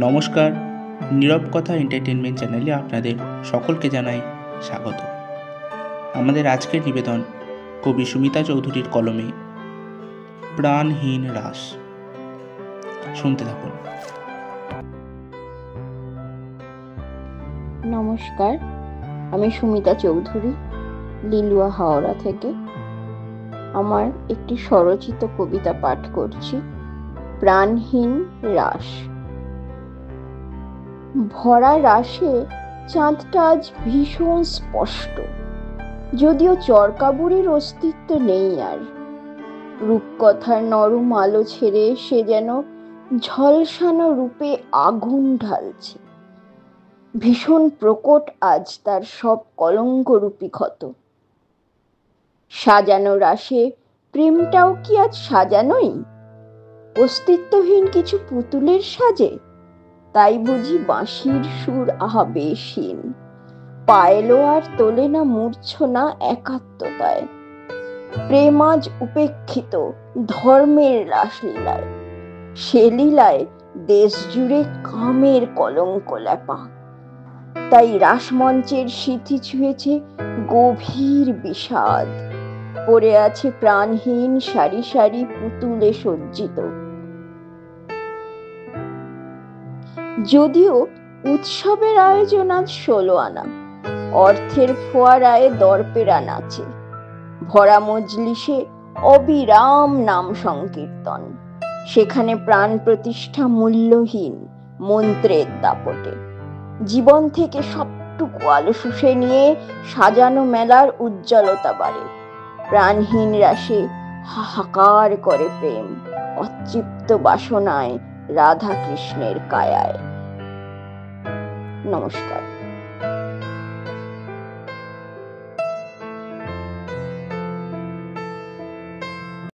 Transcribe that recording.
নমস্কার, নীরব কথা এন্টারটেনমেন্ট চ্যানেলে আপনাদের সকলকে জানাই স্বাগত। আমাদের আজকের নিবেদন কবি সুমিতা চৌধুরীর কলমে প্রাণহীন রাস। শুনতে থাকুন। নমস্কার, আমি সুমিতা চৌধুরী, লিলুয়া হাওড়া থেকে। আমার একটি স্বরচিত কবিতা পাঠ করছি, প্রাণহীন রাস। ভরা রাসে চাঁদটা আজ ভীষণ স্পষ্ট, যদিও চরকাবুরির অস্তিত্ব নেই আর। রূপকথার নরম আলো ছেড়ে সে যেন ঝলসানো রূপে আগুন ঢালছে। ভীষণ প্রকট আজ তার সব কলঙ্করূপী ক্ষত। সাজানো রাসে প্রেমটাও কি আজ সাজানোই? অস্তিত্বহীন কিছু পুতুলের সাজে? তাই বুঝি বাঁশির সুর আবেশহীন, পায়েলো আর তোলে না মূর্ছনা একাত্মতায়। প্রেম আজ উপেক্ষিত ধর্মের রাসলীলায়, সে লীলায় দেশ জুড়ে কামের কলঙ্ক লেপা। তাই রাসমঞ্চের সিথি ছুঁয়েছে গভীর বিষাদ, পড়ে আছে প্রাণহীন সারি সারি পুতুলে সজ্জিত। যদিও উৎসবের আয়োজন আজ 16 আনা, অর্থের ফোয়ারায় দরপেরা নাচে, ভরা মজলিসে অবিরাম নাম সংকীর্তন। সেখানে প্রাণ প্রতিষ্ঠা মূল্যহীন মন্ত্রের দাপটে। জীবন থেকে সবটুকু আলো শুষে নিয়ে সাজানো মেলার উজ্জ্বলতা বাড়ে। প্রাণহীন রাসে হাহাকার করে প্রেম, অতৃপ্ত বাসনায় রাধা কৃষ্ণের কায়ায়। নমস্কার।